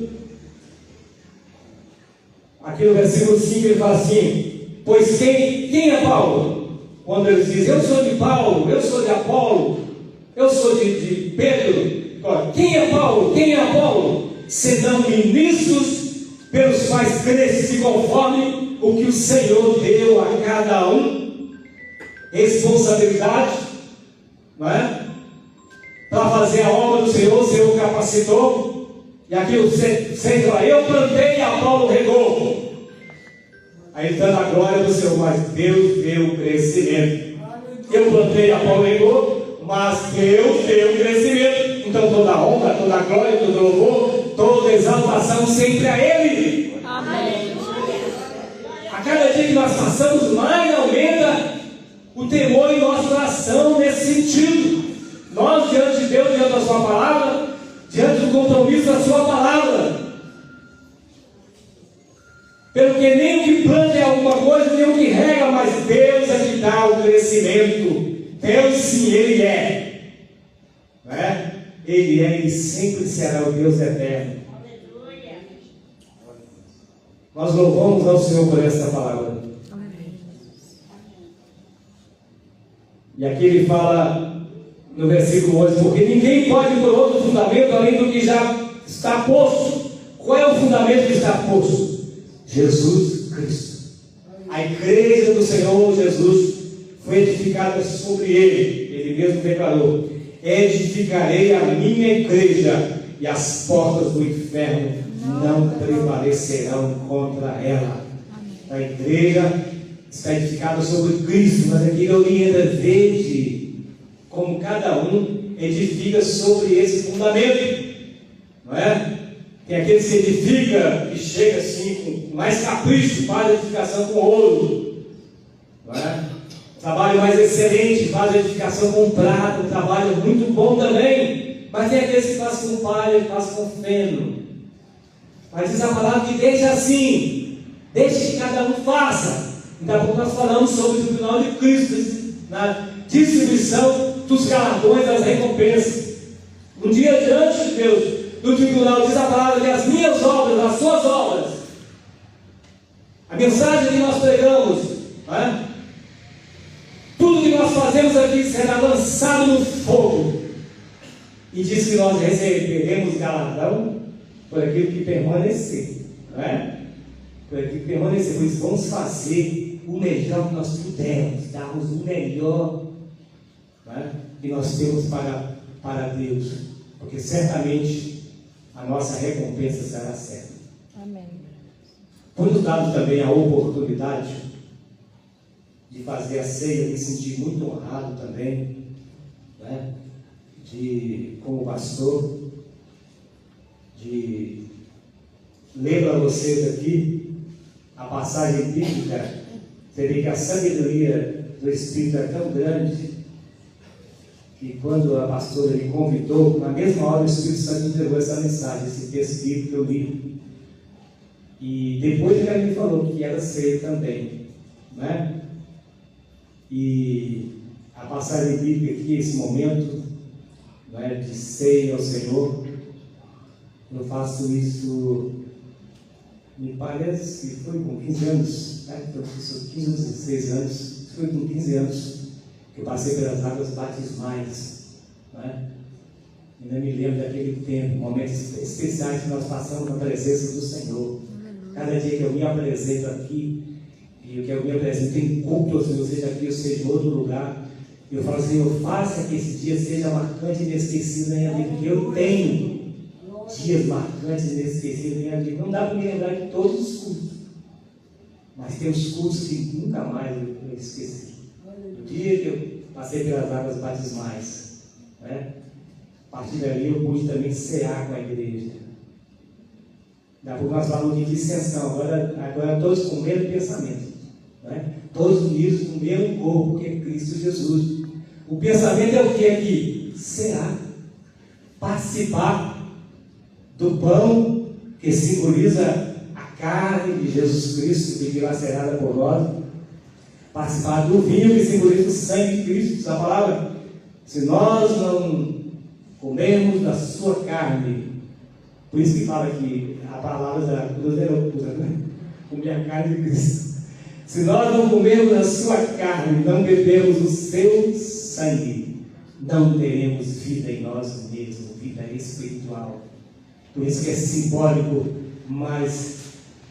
Aqui no versículo 5 ele fala assim: pois quem é Paulo? Quando ele diz, eu sou de Paulo, eu sou de Apolo, eu sou de Pedro. Quem é Paulo? Quem é Apolo? Senão ministros pelos quais cresce conforme o que o Senhor deu a cada um. Responsabilidade, não é? Para fazer a obra do Senhor, o Senhor capacitou. E aqui o Senhor fala, eu plantei e Apolo regou. Aí dando a glória do Senhor, mas Deus deu o crescimento. Eu plantei e Apolo regou, mas Deus deu o crescimento. Então toda honra, toda glória, todo louvor, toda exaltação sempre a Ele. Amém. A cada dia que nós passamos, mais aumenta o temor em nosso coração nesse sentido. Nós, diante de Deus, diante da sua palavra, diante do compromisso da sua palavra. Pelo que nem o que planta é alguma coisa, nem o que rega, mas Deus é que dá o crescimento. Deus sim, Ele é. Não é? Ele é, Ele sempre será o Deus eterno. Nós louvamos ao Senhor por essa palavra. E aqui ele fala no versículo 11, porque ninguém pode pôr outro fundamento além do que já está posto. Qual é o fundamento que está posto? Jesus Cristo. A igreja do Senhor Jesus foi edificada sobre Ele. Ele mesmo declarou, edificarei a minha igreja e as portas do inferno não prevalecerão contra ela. A igreja está edificada sobre Cristo, mas aqui eu li ainda verde como cada um edifica sobre esse fundamento, não é? Tem aquele que se edifica, que chega assim com mais capricho, faz a edificação com ouro, não é? Trabalho mais excelente, faz a edificação com prata, um trabalho muito bom também. Mas tem aqueles que fazem com palha e fazem com feno. Mas diz a palavra que deixa assim, deixe que cada um faça. Então, pouco nós falamos sobre o tribunal de Cristo, na distribuição dos galardões, das recompensas. Um dia diante de Deus, no tribunal, diz a palavra que as minhas obras, as suas obras, a mensagem que nós pregamos, não é? Tudo que nós fazemos aqui será lançado no fogo. E diz que nós receberemos galardão por aquilo que permanecer, não é? Por aquilo que permanecer. Por isso vamos fazer o melhor que nós pudermos, darmos o melhor, não é? Que nós temos para Deus, porque certamente a nossa recompensa será certa. Amém. Foi-nos dado também a oportunidade de fazer a ceia, me senti muito honrado também, né? Como pastor, de ler para vocês aqui a passagem bíblica. Você vê que a sabedoria do Espírito é tão grande que quando a pastora me convidou, na mesma hora o Espírito Santo entregou essa mensagem, esse texto bíblico que eu li. E depois ele me falou que era ceia também, né? E a passagem bíblica aqui, esse momento, né, de ceia ao Senhor, eu faço isso, me parece que foi com 15 anos, né? Então, 15 ou 16 anos, foi com 15 anos que eu passei pelas águas batismais, né? Ainda me lembro daquele tempo, momentos especiais que nós passamos na presença do Senhor. Cada dia que eu me apresento aqui, e que eu me apresento em culto ao Senhor, seja aqui ou seja em outro lugar, eu falo, Senhor, faça que esse dia seja marcante e inesquecível na minha vida, porque eu tenho dias marcantes e inesquecíveis na minha vida. Não dá para me lembrar de todos os cultos, mas tem os cultos que nunca mais eu esqueci. O dia que eu passei pelas águas batismais, né? A partir dali eu pude também cear com a igreja. Daqui a pouco nós falamos de dissensão, agora todos com o mesmo pensamento, né? Todos unidos no mesmo corpo, que é Cristo Jesus. O pensamento é o que aqui? Cear, participar do pão que simboliza a carne de Jesus Cristo que foi lacerada por nós, participar do vinho que simboliza o sangue de Cristo. Essa palavra, se nós não comermos da sua carne, por isso que fala que a palavra da cruz é loucura, né? Comer a carne de Cristo. Se nós não comermos da sua carne, não bebermos o seu sangue, não teremos vida em nós mesmos, vida espiritual. Por isso que é simbólico, mas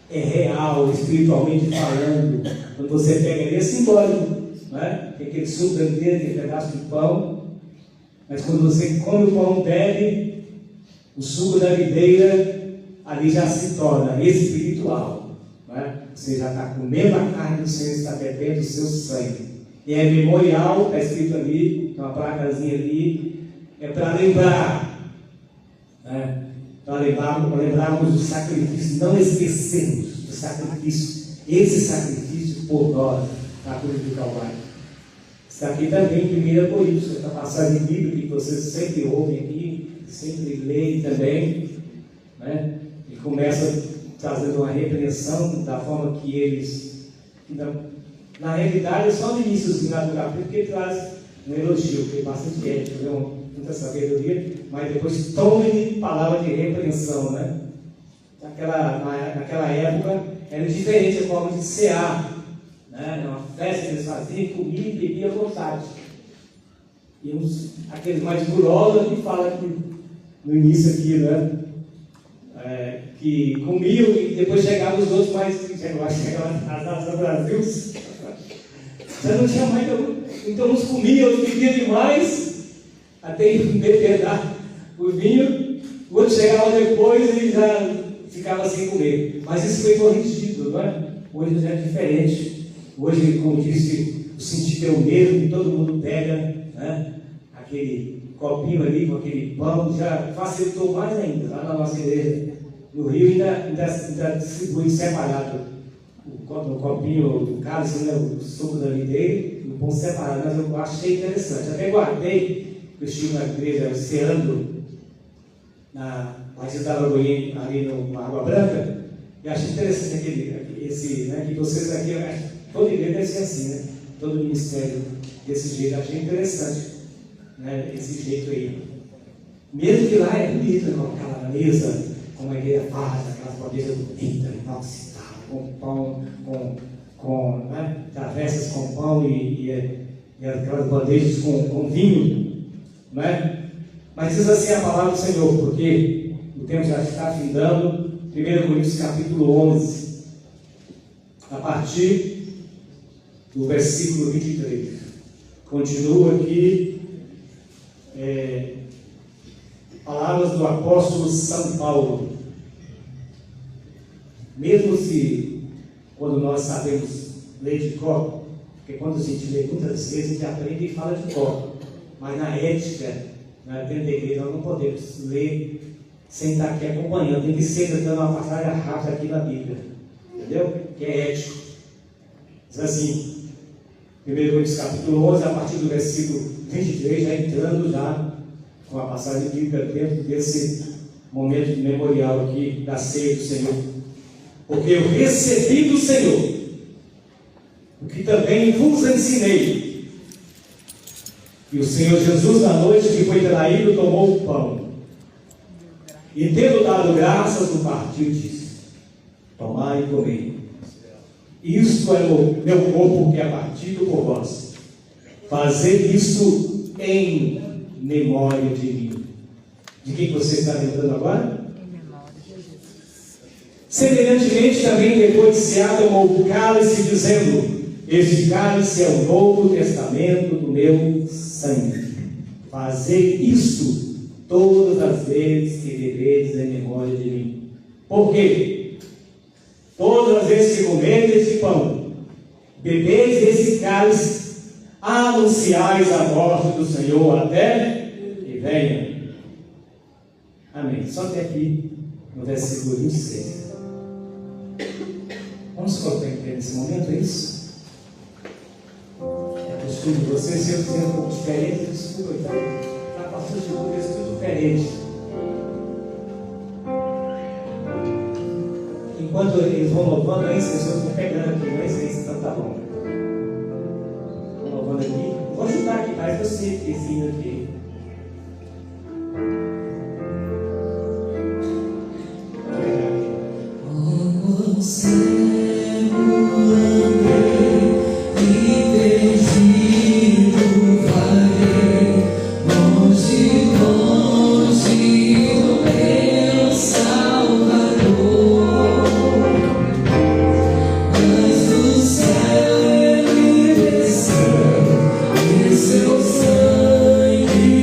é real, espiritualmente falando. Quando você pega ele, é simbólico, né? Tem aquele suco dentro dele, aquele pedaço de pão. Mas quando você come o pão, bebe o suco da videira, ali já se torna espiritual, né? Você já está comendo a carne do Senhor, está bebendo o seu sangue. E é memorial, está escrito ali, tem uma placazinha ali, é para lembrar, né? Para lembrarmos do sacrifício, não esquecermos do sacrifício, esse sacrifício por nós, na cruz do Calvário. Está aqui também em 1 Coríntios, essa passagem bíblica que vocês sempre ouvem aqui, sempre leem também, né? E começa trazendo uma repreensão da forma que eles, na realidade é só no início do capítulo que ele traz um elogio, que é bastante ético, muita sabedoria, mas depois tome palavra de repreensão, né? Naquela época era diferente a forma de cear, né? Uma festa que eles faziam, comia e bebia à vontade. E aqueles mais gulosos que falam que no início aqui, né? Que comiam e depois chegavam os outros mais, chegavam as datas do Brasil, já não tinha mais, então uns comiam, outros bebiam demais, até embebedar o vinho, o outro chegava depois e já ficava sem comer. Mas isso foi corrigido, não é? Hoje já é diferente. Hoje, como disse, o sentido é o mesmo, que todo mundo pega, né? aquele copinho ali com aquele pão, já facilitou mais ainda. Lá na nossa igreja, no Rio, ainda distribui separado o copinho do cálice, né, o suco da videira, o pão separado, mas eu achei interessante. Até guardei, eu estive na igreja ceando na Batista da Lagoinha, ali no Água Branca, e achei interessante que vocês aqui, toda igreja deve ser assim, né? Todo ministério desse jeito, achei interessante, né? Esse jeito aí. Mesmo que lá é bonito, né? Com aquela mesa, como a igreja faz, aquelas bandeiras bonitas, nossa, com pão, com travessas com pão e aquelas bandejas com vinho, né? Mas diz assim a palavra do Senhor, porque o tempo já está findando. 1 Coríntios capítulo 11, a partir do versículo 23. Continua aqui, palavras do apóstolo São Paulo. Mesmo se, quando nós sabemos ler de cor, porque quando a gente lê muitas vezes, a gente aprende e fala de cor, mas na ética, dentro da igreja, nós não podemos ler sem estar aqui acompanhando, tem que ser dando uma passagem rápida aqui da Bíblia, entendeu? Que é ético. Diz assim, 1 Coríntios capítulo 11, a partir do versículo 23, já entrando já com a passagem bíblica dentro desse momento memorial aqui da ceia do Senhor. Porque eu recebi do Senhor o que também vos ensinei. E o Senhor Jesus, na noite que foi traído, tomou o pão. E tendo dado graças, o partiu e disse: tomai e comei. Isto é o meu corpo que é partido por vós. Fazei isto em memória de mim. De quem você está lembrando agora? Em memória de Jesus. Semelhantemente, também depois de cear, tomou o cálice, dizendo: este cálice é o Novo Testamento do meu sangue. Fazei isto todas as vezes que bebedes em memória de mim. Por quê? Todas as vezes que comedes este pão, bebedes esse cálice, anunciais a morte do Senhor até que venha. Amém. Só até aqui no versículo 26. Vamos colocar em pé nesse momento, é isso? É costume de vocês, se eu fizer um pouco diferente, desculpa, então. Pastor de Lucas, tudo diferente. Enquanto eles vão louvando, aí vocês estão pegando aqui, não é isso, então tá bom. Vão louvando aqui. Vou ajudar aqui, mas eu sei que esse hino aqui. Como cego andei e perdido vaguei, longe, longe do meu Salvador. Mas do céu ele desceu, e seu sangue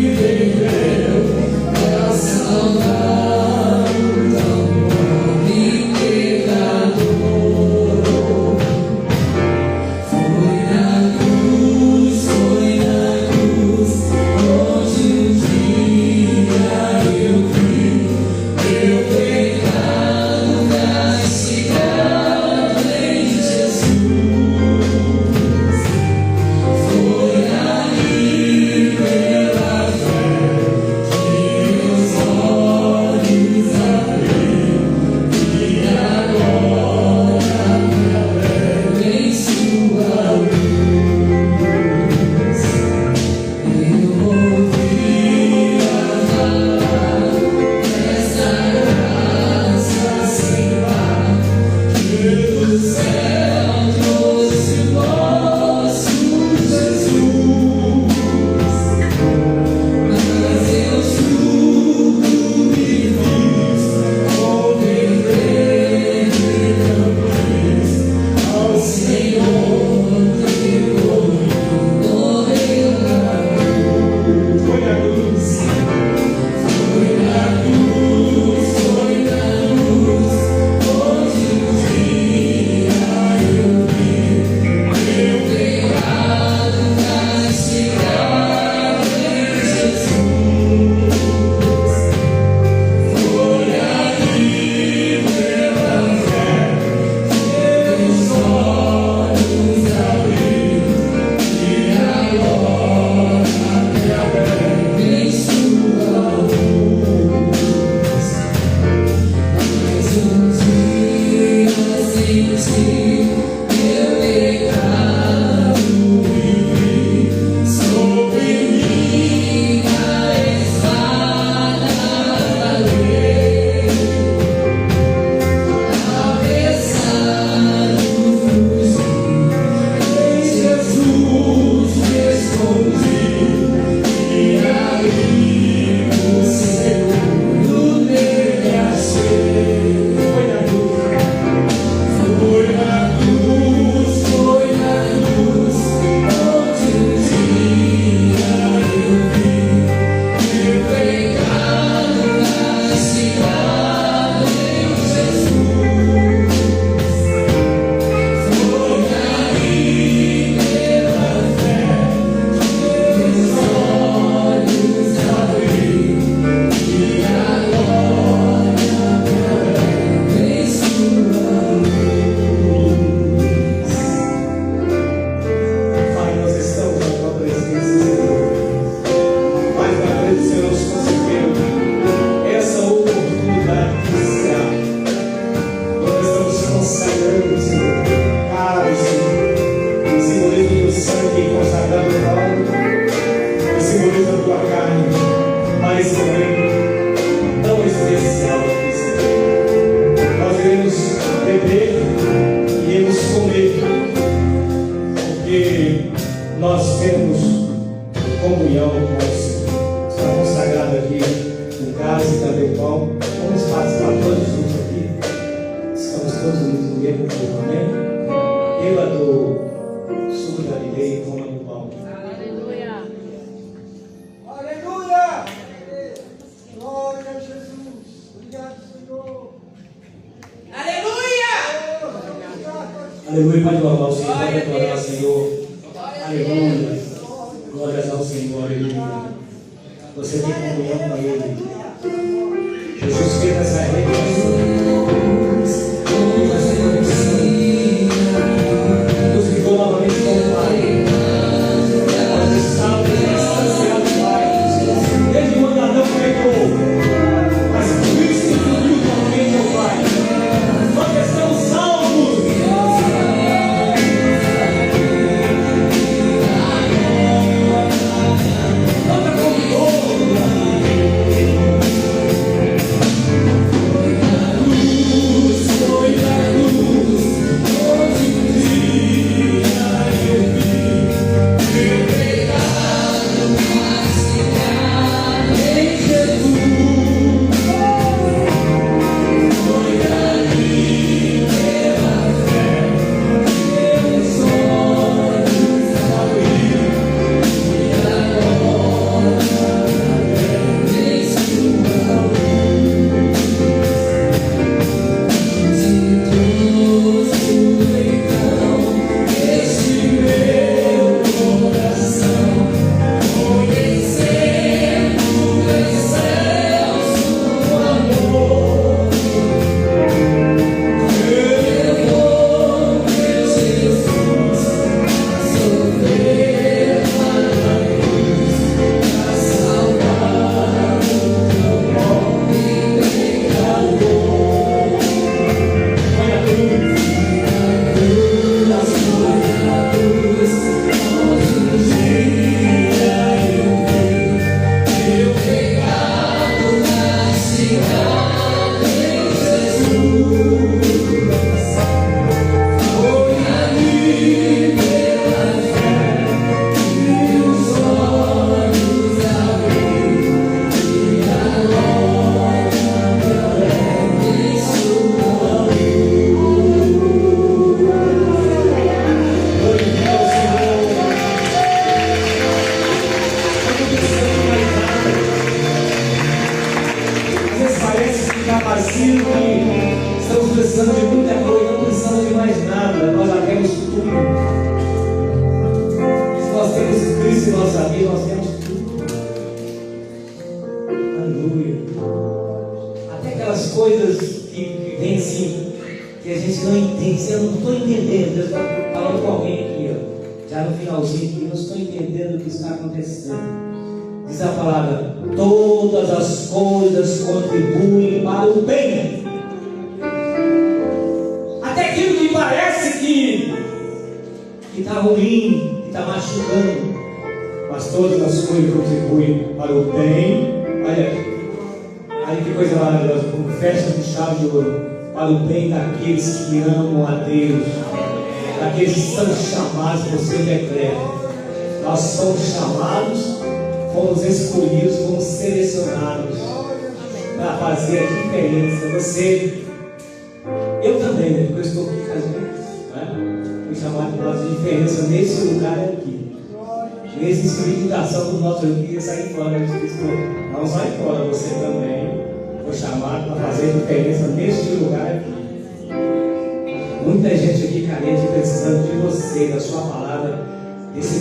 comunhão com o Senhor. Está consagrado aqui o cálice e também o pão. Vamos participar todos juntos aqui. Estamos todos unidos no mesmo corpo, amém? Beba do suco da videira e coma do pão. Aleluia. Aleluia! Glória a Jesus. Obrigado, Senhor. Aleluia! Aleluia, pode louvar o Senhor, pode adorar o Senhor. Aleluia. Glórias ao Senhor, aleluia. Você tem comunhão com Ele. Jesus fez essa redenção. Deus ligou novamente com o Pai. Nós estamos distanciados do Pai. Desde quando Adão pecou, mas Cristo uniu novamente ao Pai. Nós estamos salvos. Nota com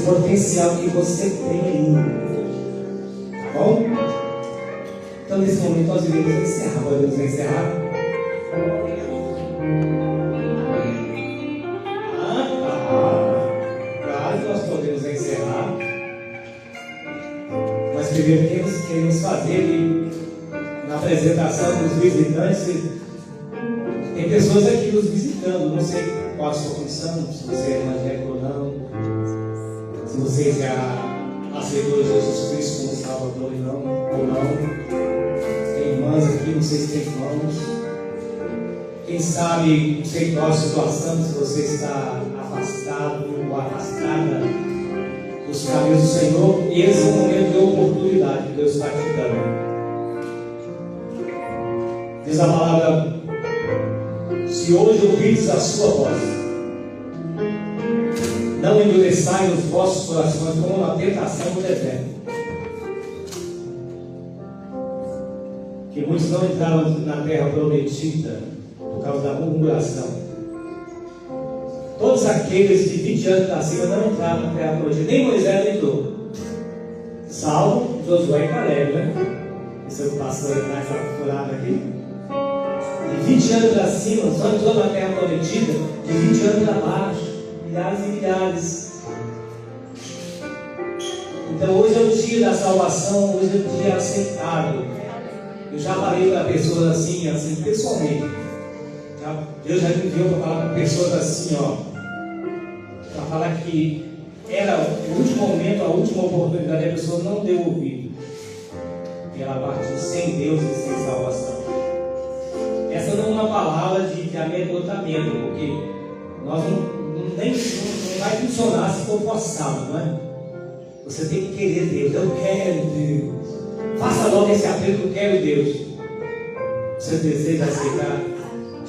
potencial que você tem ainda. Tá bom? Então, nesse momento, nós iremos encerrar. Podemos encerrar? Claro que nós podemos encerrar. Mas primeiro queremos fazer na apresentação dos visitantes. Tem pessoas aqui nos visitando. Não sei qual a sua função, se você é evangélico ou não. Se você já aceitou Jesus Cristo como Salvador ou não. Tem irmãs aqui, não sei se tem irmãos. Quem sabe, não sei qual a situação, se você está afastado ou afastada os caminhos do Senhor, e esse é um momento de oportunidade que Deus está te dando. Diz a palavra: se hoje ouvides a sua voz, não endureçai os vossos corações como na tentação do deserto. Que muitos não entraram na terra prometida por causa da murmuração. Todos aqueles de 20 anos para cima não entraram na terra prometida. Nem Moisés entrou. Salvo Josué e Caleb, né? Esse é o pastor nessa furada aqui. De 20 anos para cima, só entrou na terra prometida. De 20 anos para baixo, milhares e milhares. Então hoje é o dia da salvação, hoje é o dia aceitável. Eu já falei para pessoas assim pessoalmente. Deus já me enviou para falar para pessoas assim, para falar que era o último momento, a última oportunidade, a pessoa não deu ouvido. E ela partiu sem Deus e sem salvação. Essa não é uma palavra de amedrontamento, porque nós não vai funcionar se for forçado, não é? Você tem que querer Deus. Eu quero Deus. Faça logo esse apelo: eu quero Deus. Você deseja aceitar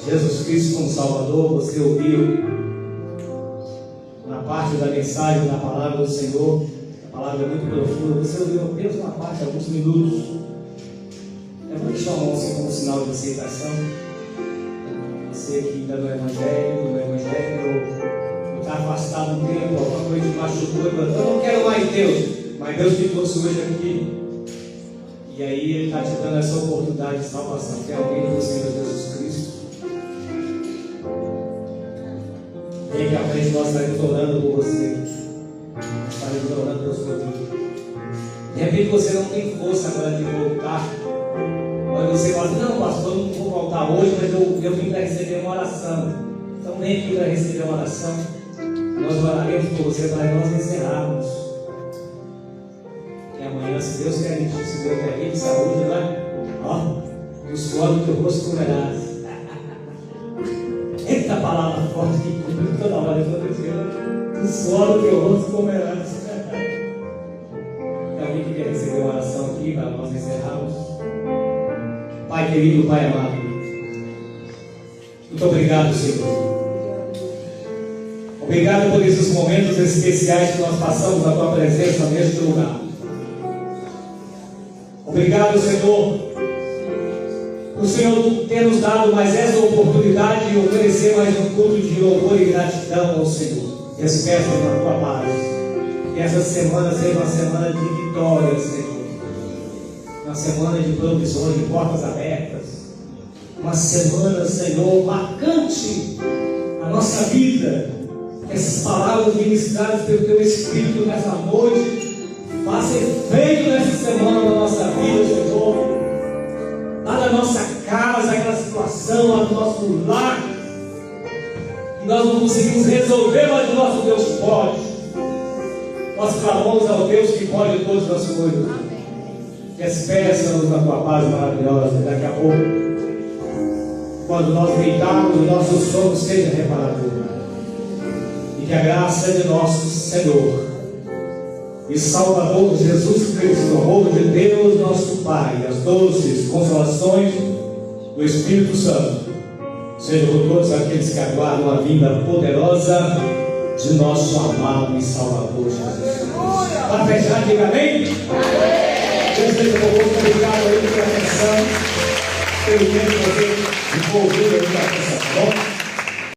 Jesus Cristo como Salvador? Você ouviu na parte da mensagem, na palavra do Senhor, a palavra é muito profunda. Você ouviu apenas uma parte, alguns minutos. Levante sua mão assim como sinal de aceitação. Você que ainda não é evangélico, ou está afastado um tempo, alguma coisa te machucou, eu não quero mais Deus, mas Deus te trouxe hoje aqui. E aí Ele está te dando essa oportunidade de salvação. Tem alguém do Senhor Jesus Cristo? Vem aqui à frente, nós estaremos orando por você. Nós estaremos orando pela sua vida. De repente você não tem força agora de voltar. Mas você fala: não, pastor, eu não vou voltar hoje, mas eu vim para receber uma oração. Então vem aqui para receber uma oração. Nós oraremos por você para nós encerrarmos. E amanhã, se Deus quer, se Deus quer vir de saúde, né? E o suor do teu rosto comerás. Eita palavra forte que cumpre toda hora, eu estou dizendo: o suor do teu rosto comerás. Tem alguém que quer receber uma oração aqui para nós encerrarmos? Pai querido, Pai amado, muito obrigado, Senhor. Obrigado por esses momentos especiais que nós passamos na Tua presença neste lugar. Obrigado, Senhor, por o Senhor ter nos dado mais essa oportunidade de oferecer mais um culto de louvor e gratidão ao Senhor. E as festas na Tua paz. Que essa semana seja uma semana de vitória, Senhor. Uma semana de provisões, de portas abertas. Uma semana, Senhor, marcante na nossa vida. Que essas palavras ministradas pelo Teu Espírito nessa noite façam efeito nessa semana na nossa vida, Senhor. Lá na nossa casa, aquela situação, lá no nosso lar, que nós não conseguimos resolver, mas o nosso Deus pode. Nós clamamos ao Deus que pode todas as coisas. Despeça-nos na Tua paz maravilhosa. Daqui a pouco, quando nós deitarmos, o nosso sono seja reparador. E que a graça de nosso Senhor e Salvador Jesus Cristo, o amor de Deus nosso Pai, e as doces consolações do Espírito Santo sejam com todos aqueles que aguardam a vinda poderosa de nosso amado e Salvador Jesus Cristo. Para fechar, diga amém. Deus seja convosco. Obrigado aí pela atenção, pelo tempo que você envolveu aí na nossa